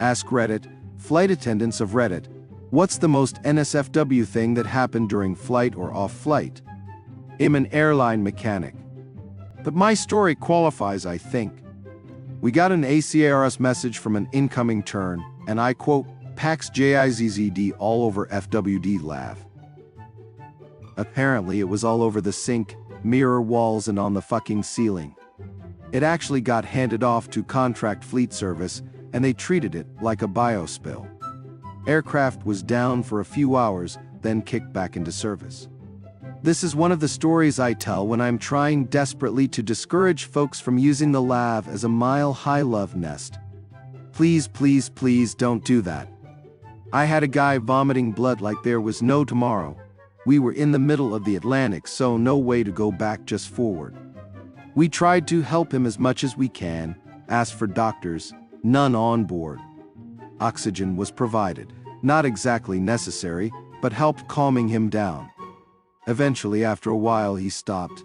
Ask Reddit, flight attendants of Reddit, what's the most NSFW thing that happened during flight or off flight? I'm an airline mechanic. But my story qualifies, I think. We got an ACARS message from an incoming turn, and I quote, "Pax JIZZD all over FWD lav." Apparently it was all over the sink, mirror walls, and on the fucking ceiling. It actually got handed off to contract fleet service, and they treated it like a biospill. Aircraft was down for a few hours, then kicked back into service. This is one of the stories I tell when I'm trying desperately to discourage folks from using the lav as a mile-high love nest. Please, please, please don't do that. I had a guy vomiting blood like there was no tomorrow. We were in the middle of the Atlantic, so no way to go back, just forward. We tried to help him as much as we can, asked for doctors, none on board. Oxygen was provided, not exactly necessary, but helped calming him down. Eventually, after a while, he stopped.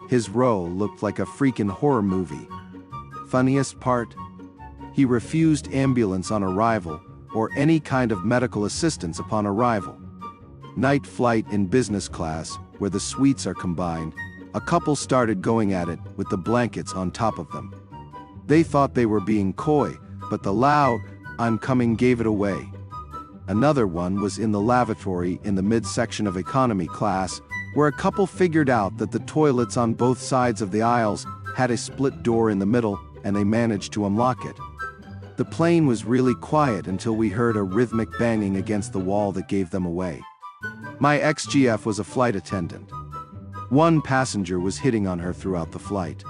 His row looked like a freaking horror movie. Funniest part? He refused ambulance on arrival, or any kind of medical assistance upon arrival. Night flight in business class, where the suites are combined, a couple started going at it with the blankets on top of them. They thought they were being coy, but the loud, "I'm coming" gave it away. Another one was in the lavatory in the midsection of economy class, where a couple figured out that the toilets on both sides of the aisles had a split door in the middle, and they managed to unlock it. The plane was really quiet until we heard a rhythmic banging against the wall that gave them away. My ex-GF was a flight attendant. One passenger was hitting on her throughout the flight.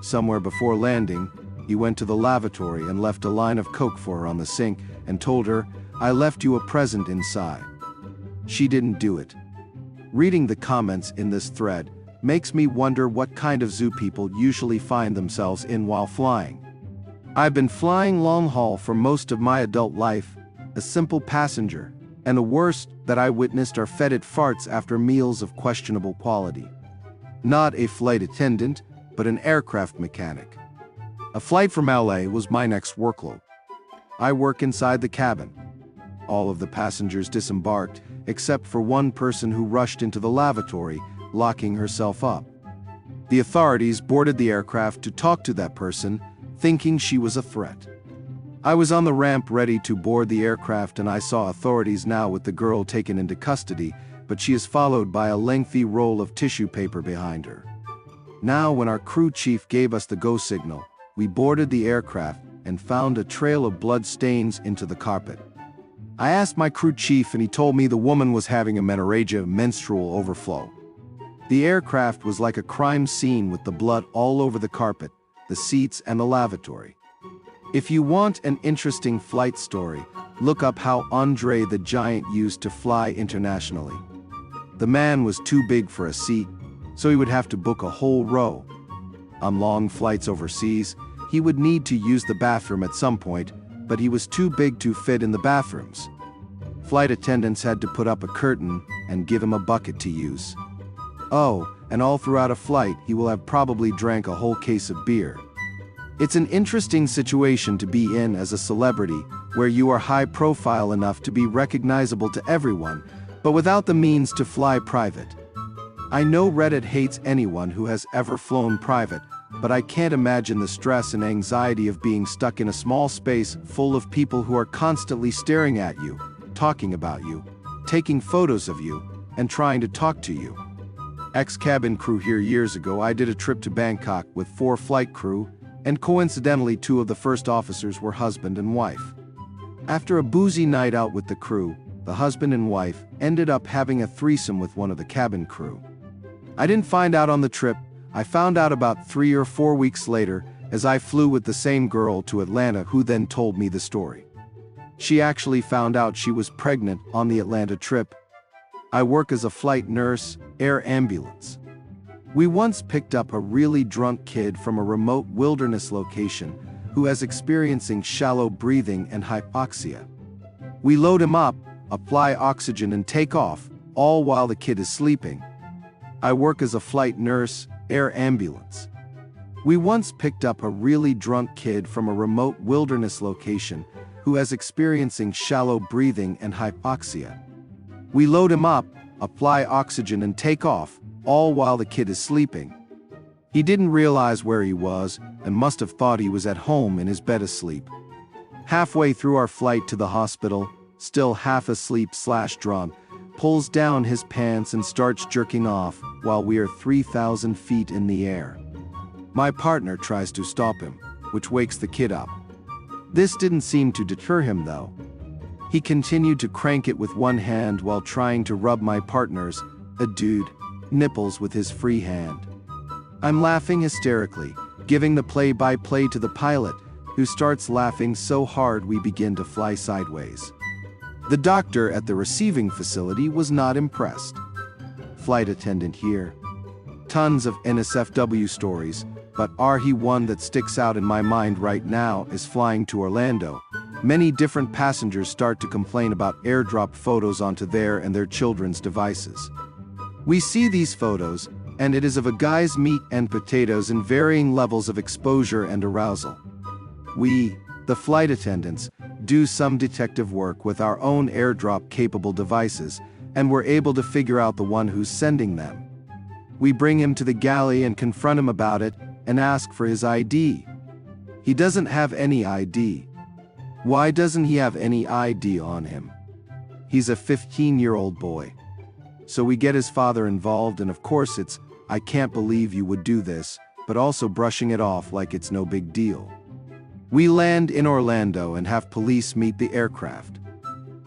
Somewhere before landing, he went to the lavatory and left a line of Coke for her on the sink and told her, "I left you a present inside." She didn't do it. Reading the comments in this thread makes me wonder what kind of zoo people usually find themselves in while flying. I've been flying long haul for most of my adult life, a simple passenger, and the worst that I witnessed are fetid farts after meals of questionable quality. Not a flight attendant, but an aircraft mechanic. A flight from LA was my next workload. I work inside the cabin. All of the passengers disembarked, except for one person who rushed into the lavatory, locking herself up. The authorities boarded the aircraft to talk to that person, thinking she was a threat. I was on the ramp ready to board the aircraft, and I saw authorities now with the girl taken into custody, but she is followed by a lengthy roll of tissue paper behind her. Now, when our crew chief gave us the go signal, we boarded the aircraft and found a trail of blood stains into the carpet. I asked my crew chief, and he told me the woman was having a menorrhagia, menstrual overflow. The aircraft was like a crime scene with the blood all over the carpet, the seats, and the lavatory. If you want an interesting flight story, look up how Andre the Giant used to fly internationally. The man was too big for a seat, so he would have to book a whole row. On long flights overseas, he would need to use the bathroom at some point, but he was too big to fit in the bathrooms. Flight attendants had to put up a curtain and give him a bucket to use. Oh, and all throughout a flight, he will have probably drank a whole case of beer. It's an interesting situation to be in as a celebrity, where you are high profile enough to be recognizable to everyone, but without the means to fly private. I know Reddit hates anyone who has ever flown private, but I can't imagine the stress and anxiety of being stuck in a small space full of people who are constantly staring at you, talking about you, taking photos of you, and trying to talk to you. Ex-cabin crew here years ago, I did a trip to Bangkok with 4 flight crew, and coincidentally 2 of the first officers were husband and wife. After a boozy night out with the crew, the husband and wife ended up having a threesome with one of the cabin crew. I didn't find out on the trip. I found out about 3 or 4 weeks later, as I flew with the same girl to Atlanta, who then told me the story. She actually found out she was pregnant on the Atlanta trip. I work as a flight nurse, air ambulance. We once picked up a really drunk kid from a remote wilderness location who is experiencing shallow breathing and hypoxia. We load him up, apply oxygen, and take off, all while the kid is sleeping. I work as a flight nurse, air ambulance. We once picked up a really drunk kid from a remote wilderness location who is experiencing shallow breathing and hypoxia. We load him up, apply oxygen and take off, all while the kid is sleeping. He didn't realize where he was and must have thought he was at home in his bed asleep. Halfway through our flight to the hospital, still half asleep/drunk, pulls down his pants and starts jerking off while we are 3,000 feet in the air. My partner tries to stop him, which wakes the kid up. This didn't seem to deter him though. He continued to crank it with one hand while trying to rub my partner's, a dude, nipples with his free hand. I'm laughing hysterically, giving the play-by-play to the pilot, who starts laughing so hard we begin to fly sideways. The doctor at the receiving facility was not impressed. Flight attendant here. Tons of NSFW stories, but one that sticks out in my mind right now is flying to Orlando. Many different passengers start to complain about airdrop photos onto their and their children's devices. We see these photos, and it is of a guy's meat and potatoes in varying levels of exposure and arousal. We, the flight attendants, do some detective work with our own airdrop-capable devices, and we're able to figure out the one who's sending them. We bring him to the galley and confront him about it, and ask for his ID. He doesn't have any ID. Why doesn't he have any ID on him? He's a 15-year-old boy. So we get his father involved, and of course it's, "I can't believe you would do this," but also brushing it off like it's no big deal. We land in Orlando and have police meet the aircraft.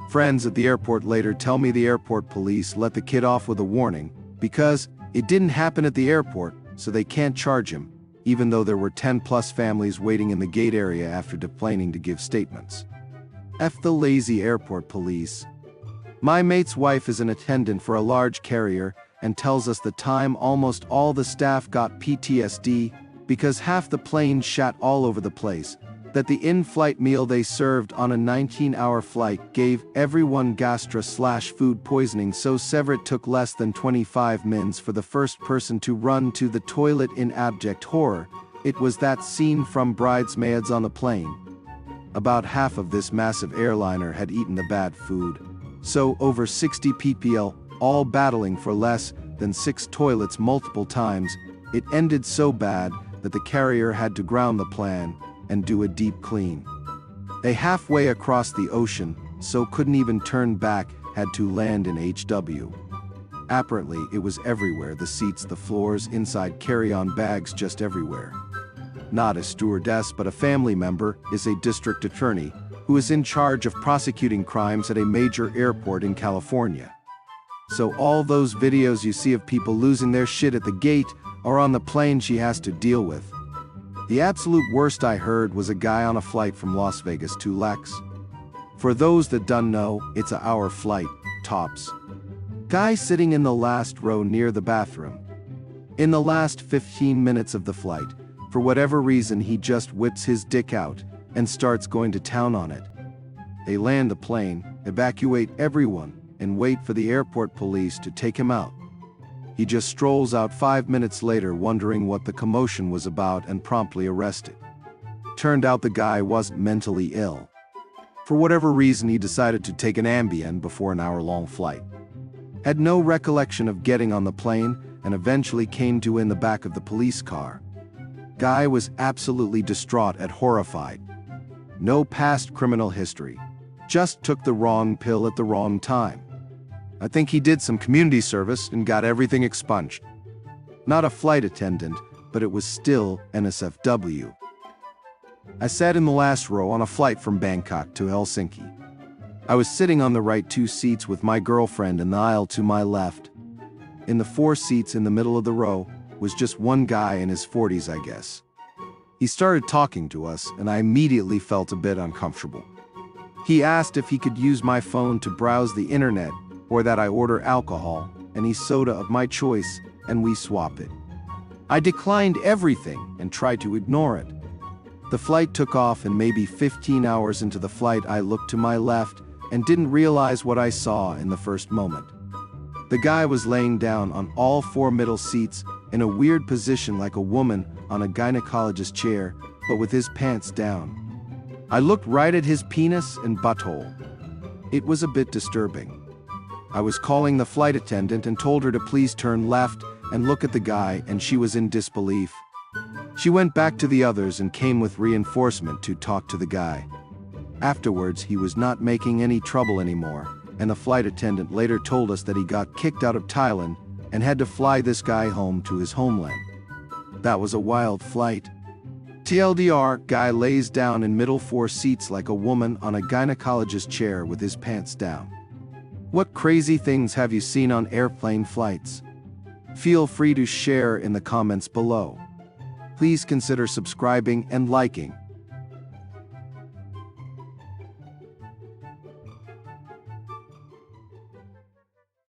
Friends at the airport later tell me the airport police let the kid off with a warning because it didn't happen at the airport, so they can't charge him, even though there were 10+ families waiting in the gate area after deplaning to give statements. F the lazy airport police. My mate's wife is an attendant for a large carrier and tells us the time almost all the staff got PTSD because half the plane shat all over the place, that the in-flight meal they served on a 19-hour flight gave everyone gastro/food poisoning, so Severett took less than 25 minutes for the first person to run to the toilet in abject horror. It was that scene from Bridesmaids on the plane. About half of this massive airliner had eaten the bad food. So over 60 people, all battling for less than 6 toilets multiple times. It ended so bad that the carrier had to ground the plan and do a deep clean. They halfway across the ocean, so couldn't even turn back, had to land in HW. Apparently it was everywhere, the seats, the floors, inside, carry-on bags, just everywhere. Not a stewardess but a family member is a district attorney who is in charge of prosecuting crimes at a major airport in California. So all those videos you see of people losing their shit at the gate or on the plane she has to deal with. The absolute worst I heard was a guy on a flight from Las Vegas to LAX. For those that don't know, it's a hour flight, tops. Guy sitting in the last row near the bathroom. In the last 15 minutes of the flight, for whatever reason he just whips his dick out and starts going to town on it. They land the plane, evacuate everyone, and wait for the airport police to take him out. He just strolls out 5 minutes later wondering what the commotion was about and promptly arrested. Turned out the guy wasn't mentally ill. For whatever reason he decided to take an Ambien before an hour-long flight. Had no recollection of getting on the plane and eventually came to in the back of the police car. Guy was absolutely distraught and horrified. No past criminal history. Just took the wrong pill at the wrong time. I think he did some community service and got everything expunged. Not a flight attendant, but it was still NSFW. I sat in the last row on a flight from Bangkok to Helsinki. I was sitting on the right 2 seats with my girlfriend in the aisle to my left. In the 4 seats in the middle of the row was just one guy in his 40s, I guess. He started talking to us and I immediately felt a bit uncomfortable. He asked if he could use my phone to browse the internet or that I order alcohol, any soda of my choice, and we swap it. I declined everything and tried to ignore it. The flight took off and maybe 15 hours into the flight I looked to my left and didn't realize what I saw in the first moment. The guy was laying down on all 4 middle seats in a weird position like a woman on a gynecologist chair, but with his pants down. I looked right at his penis and butthole. It was a bit disturbing. I was calling the flight attendant and told her to please turn left and look at the guy, and she was in disbelief. She went back to the others and came with reinforcement to talk to the guy. Afterwards, he was not making any trouble anymore, and the flight attendant later told us that he got kicked out of Thailand and had to fly this guy home to his homeland. That was a wild flight. TLDR, guy lays down in middle 4 seats like a woman on a gynecologist chair with his pants down. What crazy things have you seen on airplane flights? Feel free to share in the comments below. Please consider subscribing and liking.